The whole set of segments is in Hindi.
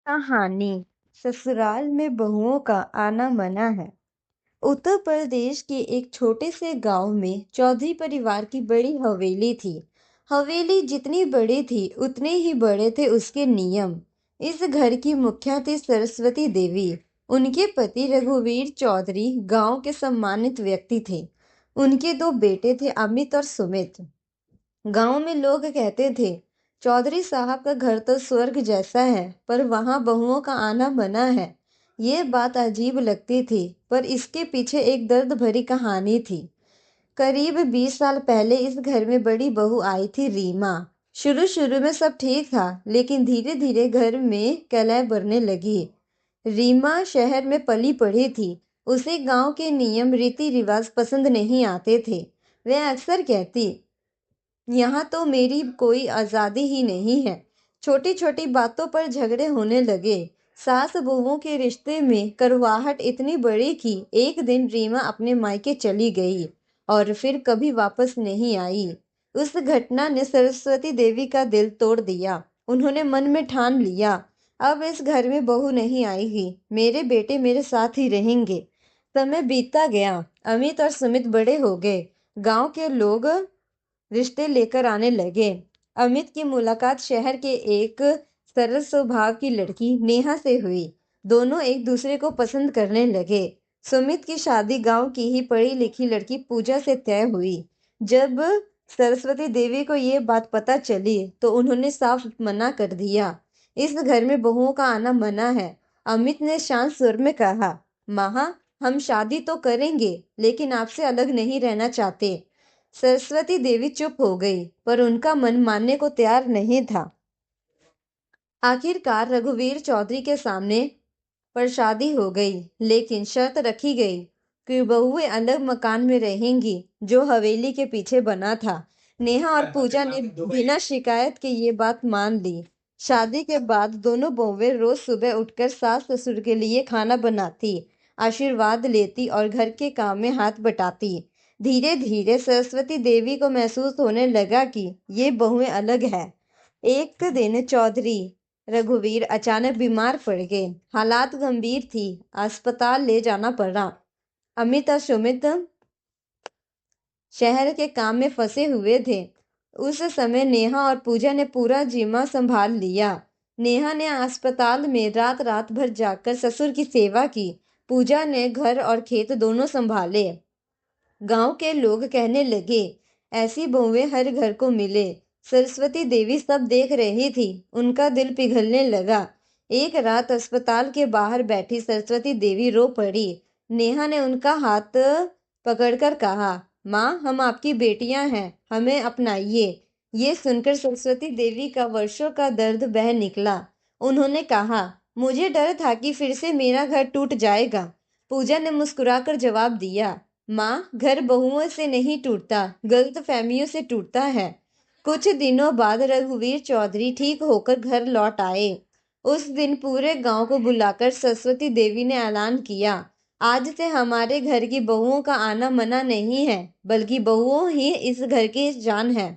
कहानी ससुराल में बहुओं का आना मना है। उत्तर प्रदेश के एक छोटे से गांव में चौधरी परिवार की बड़ी हवेली थी। हवेली जितनी बड़ी थी उतने ही बड़े थे उसके नियम। इस घर की मुखिया थी सरस्वती देवी। उनके पति रघुवीर चौधरी गांव के सम्मानित व्यक्ति थे। उनके दो बेटे थे, अमित और सुमित। गांव में लोग कहते थे, चौधरी साहब का घर तो स्वर्ग जैसा है, पर वहां बहुओं का आना मना है। ये बात अजीब लगती थी, पर इसके पीछे एक दर्द भरी कहानी थी। करीब 20 साल पहले इस घर में बड़ी बहू आई थी, रीमा। शुरू शुरू में सब ठीक था, लेकिन धीरे धीरे घर में कलह बढ़ने लगी। रीमा शहर में पली पढ़ी थी। उसे गांव के नियम रीति रिवाज पसंद नहीं आते थे। वह अक्सर कहती, यहाँ तो मेरी कोई आजादी ही नहीं है। छोटी छोटी बातों पर झगड़े होने लगे। सास बहुओं के रिश्ते में करवाहट इतनी बड़ी कि एक दिन रीमा अपने मायके चली गई और फिर कभी वापस नहीं आई। उस घटना ने सरस्वती देवी का दिल तोड़ दिया। उन्होंने मन में ठान लिया, अब इस घर में बहू नहीं आएगी, मेरे बेटे मेरे साथ ही रहेंगे। समय बीतता गया। अमित और सुमित बड़े हो गए। गांव के लोग रिश्ते लेकर आने लगे। अमित की मुलाकात शहर के एक सरल स्वभाव की लड़की नेहा से हुई। दोनों एक दूसरे को पसंद करने लगे। सुमित की शादी गांव की ही पढ़ी लिखी लड़की पूजा से तय हुई। जब सरस्वती देवी को ये बात पता चली तो उन्होंने साफ मना कर दिया, इस घर में बहुओं का आना मना है। अमित ने शांत स्वर में कहा, महा, हम शादी तो करेंगे, लेकिन आपसे अलग नहीं रहना चाहते। सरस्वती देवी चुप हो गई, पर उनका मन मानने को तैयार नहीं था। आखिरकार रघुवीर चौधरी के सामने पर शादी हो गई, लेकिन शर्त रखी गई कि बहुएं अलग मकान में रहेंगी, जो हवेली के पीछे बना था। नेहा और पूजा ने बिना शिकायत के ये बात मान ली। शादी के बाद दोनों बहुएं रोज सुबह उठकर सास ससुर के लिए खाना बनाती, आशीर्वाद लेती और घर के काम में हाथ बटाती। धीरे धीरे सरस्वती देवी को महसूस होने लगा कि ये बहुएं अलग है। एक दिन चौधरी रघुवीर अचानक बीमार पड़ गए। हालात गंभीर थी, अस्पताल ले जाना पड़ा। अमित और सुमित शहर के काम में फंसे हुए थे। उस समय नेहा और पूजा ने पूरा जिम्मा संभाल लिया। नेहा ने अस्पताल में रात रात भर जाकर ससुर की सेवा की। पूजा ने घर और खेत दोनों संभाले। गांव के लोग कहने लगे, ऐसी बहुएं हर घर को मिले। सरस्वती देवी सब देख रही थी, उनका दिल पिघलने लगा। एक रात अस्पताल के बाहर बैठी सरस्वती देवी रो पड़ी। नेहा ने उनका हाथ पकड़कर कहा, माँ, हम आपकी बेटियां हैं, हमें अपनाइए। ये सुनकर सरस्वती देवी का वर्षों का दर्द बह निकला। उन्होंने कहा, मुझे डर था कि फिर से मेरा घर टूट जाएगा। पूजा ने मुस्कुराकर जवाब दिया, माँ, घर बहुओं से नहीं टूटता, गलत फहमियों से टूटता है। कुछ दिनों बाद रघुवीर चौधरी ठीक होकर घर लौट आए। उस दिन पूरे गांव को बुलाकर सरस्वती देवी ने ऐलान किया, आज से हमारे घर की बहुओं का आना मना नहीं है, बल्कि बहुओं ही इस घर की जान है।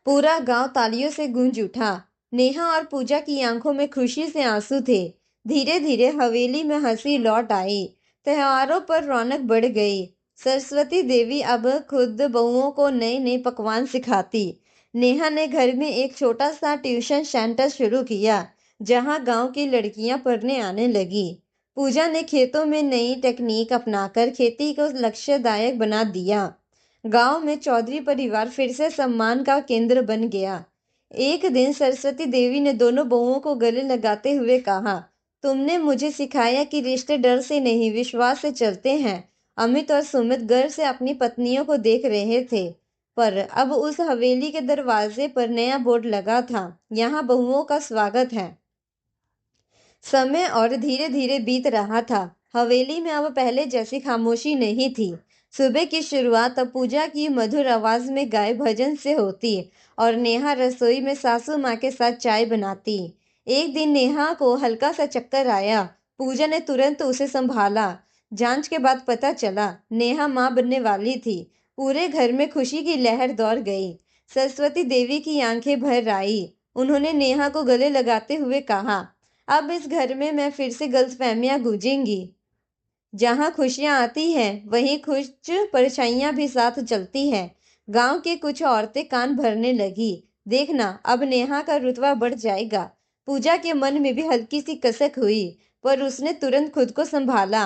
पूरा गांव तालियों से गूंज उठा। नेहा और पूजा की आंखों में खुशी से आंसू थे। धीरे धीरे हवेली में हंसी लौट आई। त्योहारों पर रौनक बढ़ गई। सरस्वती देवी अब खुद बहुओं को नए नए पकवान सिखाती। नेहा ने घर में एक छोटा सा ट्यूशन सेंटर शुरू किया, जहां गांव की लड़कियां पढ़ने आने लगी। पूजा ने खेतों में नई टेक्निक अपनाकर खेती को लक्ष्यदायक बना दिया। गांव में चौधरी परिवार फिर से सम्मान का केंद्र बन गया। एक दिन सरस्वती देवी ने दोनों बहुओं को गले लगाते हुए कहा, तुमने मुझे सिखाया कि रिश्ते डर से नहीं, विश्वास से चलते हैं। अमित और सुमित गर्व से अपनी पत्नियों को देख रहे थे, पर अब उस हवेली के दरवाजे पर नया बोर्ड लगा था, यहाँ बहुओं का स्वागत है। समय और धीरे धीरे बीत रहा था। हवेली में अब पहले जैसी खामोशी नहीं थी। सुबह की शुरुआत अब पूजा की मधुर आवाज में गाए भजन से होती और नेहा रसोई में सासू माँ के साथ चाय बनाती। एक दिन नेहा को हल्का सा चक्कर आया। पूजा ने तुरंत उसे संभाला। जांच के बाद पता चला नेहा माँ बनने वाली थी। पूरे घर में खुशी की लहर दौड़ गई। सरस्वती देवी की आंखें भर आई। उन्होंने नेहा को गले लगाते हुए कहा, अब इस घर में मैं फिर से गलतफहमियां गूंजेंगी। जहाँ खुशियाँ आती हैं वहीं कुछ परछाइयाँ भी साथ चलती हैं। गांव की कुछ औरतें कान भरने लगी। देखना, अब नेहा का रुतबा बढ़ जाएगा। पूजा के मन में भी हल्की सी कसक हुई, पर उसने तुरंत खुद को संभाला।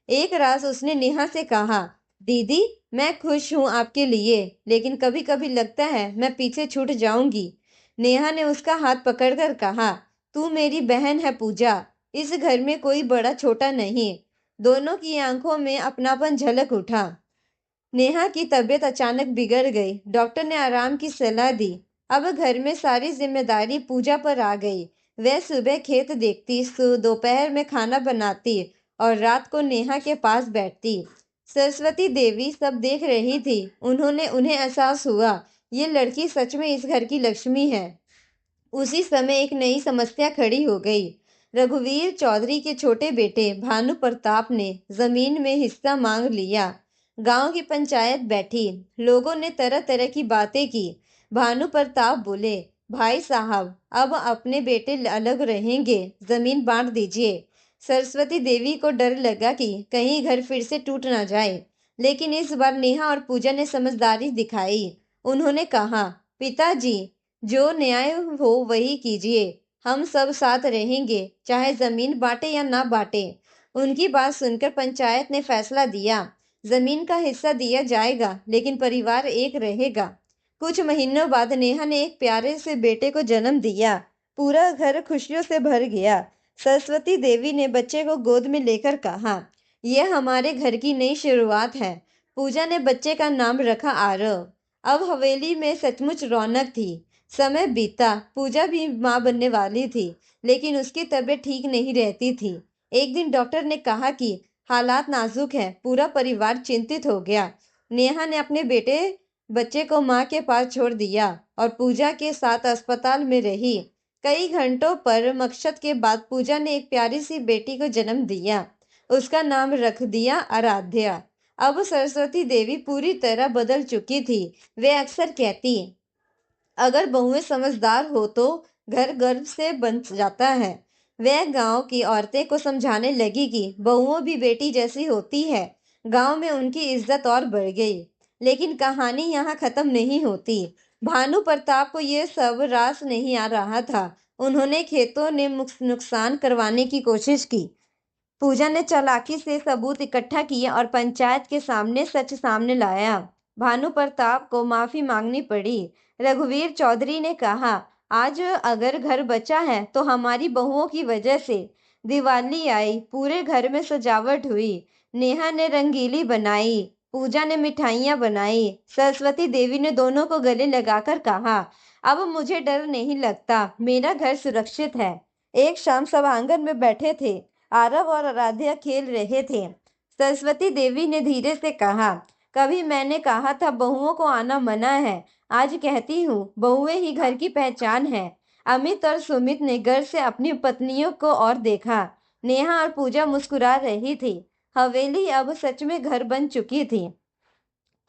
एक रात उसने नेहा से कहा, दीदी, मैं खुश हूँ आपके लिए, लेकिन कभी कभी लगता है मैं पीछे छूट जाऊंगी। नेहा ने उसका हाथ पकड़कर कहा, तू मेरी बहन है पूजा, इस घर में कोई बड़ा छोटा नहीं। दोनों की आंखों में अपनापन झलक उठा। नेहा की तबीयत अचानक बिगड़ गई। डॉक्टर ने आराम की सलाह दी। अब घर में सारी जिम्मेदारी पूजा पर आ गई। वह सुबह खेत देखती, दोपहर में खाना बनाती और रात को नेहा के पास बैठती। सरस्वती देवी सब देख रही थी। उन्हें एहसास हुआ, ये लड़की सच में इस घर की लक्ष्मी है। उसी समय एक नई समस्या खड़ी हो गई। रघुवीर चौधरी के छोटे बेटे भानु प्रताप ने जमीन में हिस्सा मांग लिया। गांव की पंचायत बैठी। लोगों ने तरह तरह की बातें की। भानु प्रताप बोले, भाई साहब, अब अपने बेटे अलग रहेंगे, जमीन बांट दीजिए। सरस्वती देवी को डर लगा कि कहीं घर फिर से टूट ना जाए, लेकिन इस बार नेहा और पूजा ने समझदारी दिखाई। उन्होंने कहा, पिताजी, जो न्याय हो वही कीजिए। हम सब साथ रहेंगे, चाहे जमीन बांटे या ना बांटे। उनकी बात सुनकर पंचायत ने फैसला दिया, जमीन का हिस्सा दिया जाएगा, लेकिन परिवार एक रहेगा। कुछ महीनों बाद नेहा ने एक प्यारे से बेटे को जन्म दिया। पूरा घर खुशियों से भर गया। सरस्वती देवी ने बच्चे को गोद में लेकर कहा, यह हमारे घर की नई शुरुआत है। पूजा ने बच्चे का नाम रखा आरव। अब हवेली में सचमुच रौनक थी। समय बीता, पूजा भी माँ बनने वाली थी, लेकिन उसकी तबीयत ठीक नहीं रहती थी। एक दिन डॉक्टर ने कहा कि हालात नाजुक हैं। पूरा परिवार चिंतित हो गया। नेहा ने अपने बच्चे को माँ के पास छोड़ दिया और पूजा के साथ अस्पताल में रही। कई घंटों पर मकसद के बाद पूजा ने एक प्यारी सी बेटी को जन्म दिया। उसका नाम रख दिया आराध्या। अब सरस्वती देवी पूरी तरह बदल चुकी थी। वे अक्सर कहती, अगर बहुएं समझदार हो तो घर गर्व से बन जाता है। वह गांव की औरतें को समझाने लगी कि बहुओं भी बेटी जैसी होती है। गांव में उनकी इज्जत और बढ़ गई। लेकिन कहानी यहाँ खत्म नहीं होती। भानु प्रताप को ये सब रास नहीं आ रहा था। उन्होंने खेतों ने नुकसान करवाने की कोशिश की। पूजा ने चालाकी से सबूत इकट्ठा किए और पंचायत के सामने सच सामने लाया। भानु प्रताप को माफी मांगनी पड़ी। रघुवीर चौधरी ने कहा, आज अगर घर बचा है तो हमारी बहुओं की वजह से। दिवाली आई, पूरे घर में सजावट हुई। नेहा ने रंगीली बनाई, पूजा ने मिठाइयाँ बनाई। सरस्वती देवी ने दोनों को गले लगाकर कहा, अब मुझे डर नहीं लगता, मेरा घर सुरक्षित है। एक शाम सब आंगन में बैठे थे। आरव और आराध्या खेल रहे थे। सरस्वती देवी ने धीरे से कहा, कभी मैंने कहा था बहुओं को आना मना है, आज कहती हूँ बहुएं ही घर की पहचान है। अमित और सुमित ने घर से अपनी पत्नियों को और देखा। नेहा और पूजा मुस्कुरा रही थी। हवेली अब सच में घर बन चुकी थी।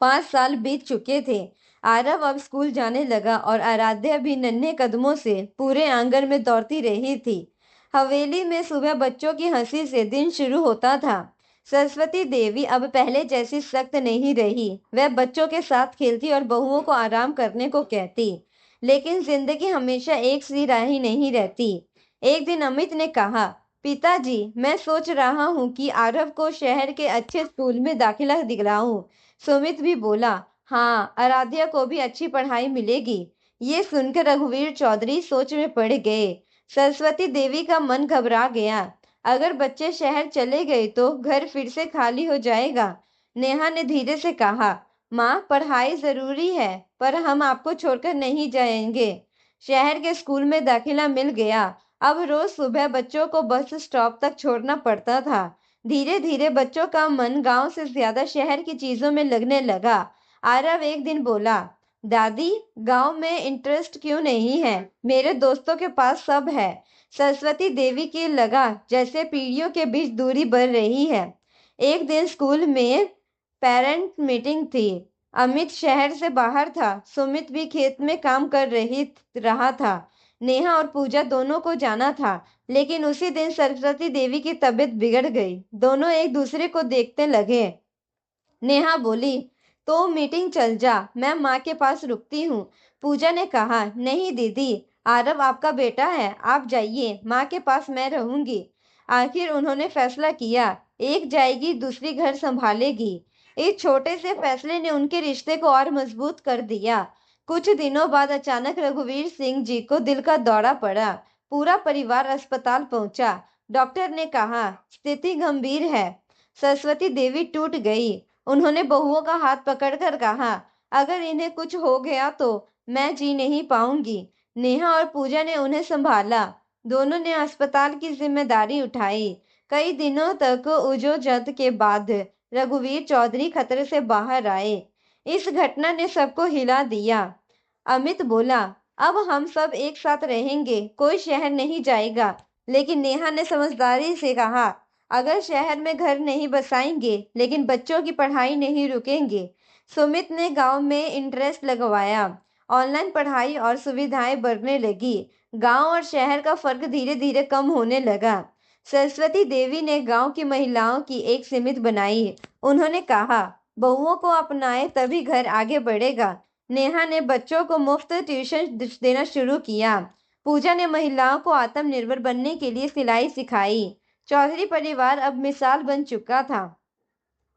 5 साल बीत चुके थे। आरव अब स्कूल जाने लगा और आराध्या भी नन्हे कदमों से पूरे आंगन में दौड़ती रही थी। हवेली में सुबह बच्चों की हंसी से दिन शुरू होता था। सरस्वती देवी अब पहले जैसी सख्त नहीं रही। वह बच्चों के साथ खेलती और बहुओं को आराम करने को कहती। लेकिन जिंदगी हमेशा एक सी राही नहीं रहती। एक दिन अमित ने कहा, पिताजी, मैं सोच रहा हूँ कि आरव को शहर के अच्छे स्कूल में दाखिला दिलाऊं। सुमित भी बोला, हाँ, आराध्या को भी अच्छी पढ़ाई मिलेगी। ये सुनकर रघुवीर चौधरी सोच में पड़ गए। सरस्वती देवी का मन घबरा गया। अगर बच्चे शहर चले गए तो घर फिर से खाली हो जाएगा। नेहा ने धीरे से कहा, माँ, पढ़ाई जरूरी है, पर हम आपको छोड़कर नहीं जाएंगे। शहर के स्कूल में दाखिला मिल गया। अब रोज सुबह बच्चों को बस स्टॉप तक छोड़ना पड़ता था। धीरे धीरे बच्चों का मन गांव से ज्यादा शहर की चीजों में लगने लगा। आरव एक दिन बोला, दादी, गांव में इंटरेस्ट क्यों नहीं है? मेरे दोस्तों के पास सब है। सरस्वती देवी की लगा जैसे पीढ़ियों के बीच दूरी बढ़ रही है। एक दिन स्कूल में पेरेंट मीटिंग थी। अमित शहर से बाहर था। सुमित भी खेत में काम कर रही रहा था। नेहा और पूजा दोनों को जाना था, लेकिन उसी दिन सरस्वती देवी की तबीयत बिगड़ गई। दोनों एक दूसरे को देखने लगे। नेहा बोली, तो मीटिंग चल जा, मैं माँ के पास रुकती हूँ। पूजा ने कहा, नहीं दीदी, आरव आपका बेटा है, आप जाइए, माँ के पास मैं रहूंगी। आखिर उन्होंने फैसला किया, एक जाएगी दूसरी घर संभालेगी। इस छोटे से फैसले ने उनके रिश्ते को और मजबूत कर दिया। कुछ दिनों बाद अचानक रघुवीर सिंह जी को दिल का दौरा पड़ा। पूरा परिवार अस्पताल पहुंचा। डॉक्टर ने कहा, स्थिति गंभीर है। सरस्वती देवी टूट गई। उन्होंने बहुओं का हाथ पकड़कर कहा, अगर इन्हें कुछ हो गया तो मैं जी नहीं पाऊंगी। नेहा और पूजा ने उन्हें संभाला। दोनों ने अस्पताल की जिम्मेदारी उठाई। कई दिनों तक उजोजद के बाद रघुवीर चौधरी खतरे से बाहर आए। इस घटना ने सबको हिला दिया। अमित बोला, अब हम सब एक साथ रहेंगे, कोई शहर नहीं जाएगा। लेकिन नेहा ने समझदारी से कहा, अगर शहर में घर नहीं बसाएंगे, लेकिन बच्चों की पढ़ाई नहीं रुकेंगे। सुमित ने गांव में इंटरेस्ट लगवाया। ऑनलाइन पढ़ाई और सुविधाएं बढ़ने लगी। गांव और शहर का फर्क धीरे धीरे कम होने लगा। सरस्वती देवी ने गांव की महिलाओं की एक समिति बनाई। उन्होंने कहा, बहुओं को अपनाएं तभी घर आगे बढ़ेगा। नेहा ने बच्चों को मुफ्त ट्यूशन देना शुरू किया। पूजा ने महिलाओं को आत्मनिर्भर बनने के लिए सिलाई सिखाई। चौधरी परिवार अब मिसाल बन चुका था।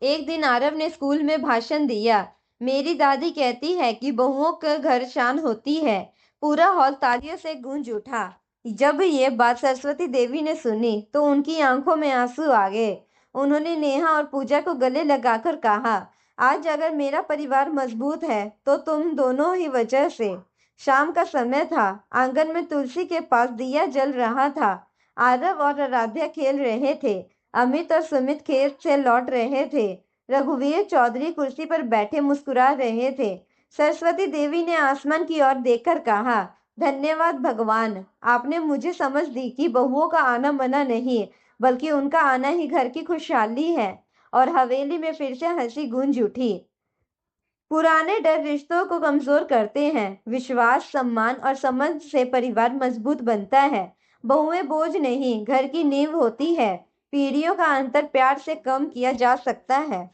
एक दिन आरव ने स्कूल में भाषण दिया। मेरी दादी कहती है कि बहुओं का घर शान होती है। पूरा हॉल तालियों से गूंज उठा। जब ये बात सरस्वती देवी ने सुनी तो उनकी आंखों में आंसू आ गए। उन्होंने नेहा और पूजा को गले लगाकर कहा, आज अगर मेरा परिवार मजबूत है तो तुम दोनों ही वजह से। शाम का समय था। आंगन में तुलसी के पास दिया जल रहा था। आरव और आराध्या खेल रहे थे। अमित और सुमित खेत से लौट रहे थे। रघुवीर चौधरी कुर्सी पर बैठे मुस्कुरा रहे थे। सरस्वती देवी ने आसमान की ओर देखकर कहा, धन्यवाद भगवान, आपने मुझे समझ दी कि बहुओं का आना मना नहीं, बल्कि उनका आना ही घर की खुशहाली है। और हवेली में फिर से हंसी गूंज उठी। पुराने डर रिश्तों को कमजोर करते हैं। विश्वास, सम्मान और समझ से परिवार मजबूत बनता है। बहुएं बोझ नहीं, घर की नींव होती है। पीढ़ियों का अंतर प्यार से कम किया जा सकता है।